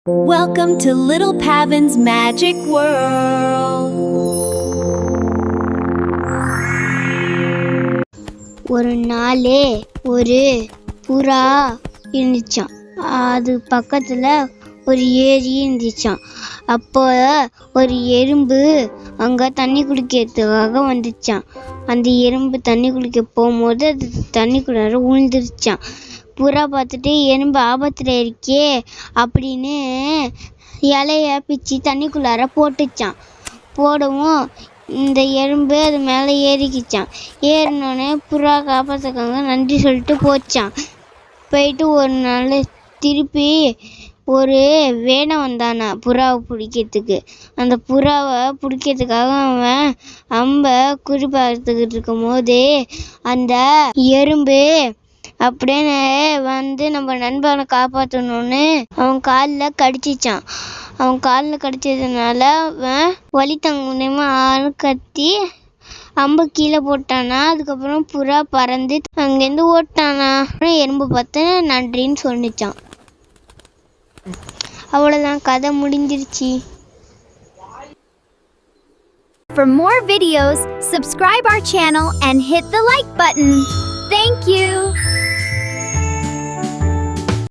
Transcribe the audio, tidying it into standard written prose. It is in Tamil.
Welcome to Little Pavin's Magic World. ஒரு நாள் ஒரு புறா இருந்துச்சாம். அது பக்கத்தில் ஒரு ஏரி இருந்துச்சாம். அப்போ ஒரு எறும்பு அங்கே தண்ணி குடிக்கிறதுக்காக வந்துச்சான். அந்த எறும்பு தண்ணி குடிக்க போகும்போது அது தண்ணிக்குள்ளார விழுந்துருச்சான். புறா பார்த்துட்டு எறும்பு ஆபத்தில் இருக்கே அப்படின்னு இலைய பிச்சு தண்ணிக்குள்ளார போட்டுச்சான். போடவும் இந்த எறும்பு அது மேலே ஏறிக்கிச்சான். ஏறினோடனே புறா காப்பாற்றுக்காங்க நன்றி சொல்லிட்டு போச்சான். போயிட்டு ஒரு நாள் திருப்பி ஒரு வேனை வந்தானா புறாவை பிடிக்கிறதுக்கு. அந்த புறாவை பிடிக்கிறதுக்காக அவன் அம்பை குறிப்பார்த்துக்கிட்டு இருக்கும் போது அந்த எறும்பு அப்படின்னு வந்து நம்ம நண்பனை காப்பாற்றணும்னு அவன் காலில் கடிச்சிச்சான். அவன் காலில் கடிச்சதுனால அவன் வலி தாங்க முடியாம கத்தி அம்பு கீழே போட்டானா. அதுக்கப்புறம் புறா பறந்து அங்கேருந்து ஓட்டானா. எறும்பு பார்த்து நன்றின்னு சொன்னிச்சான். அவ்வளோதான், கதை முடிஞ்சிருச்சு. For more videos, subscribe our channel and hit the like button. Thank you.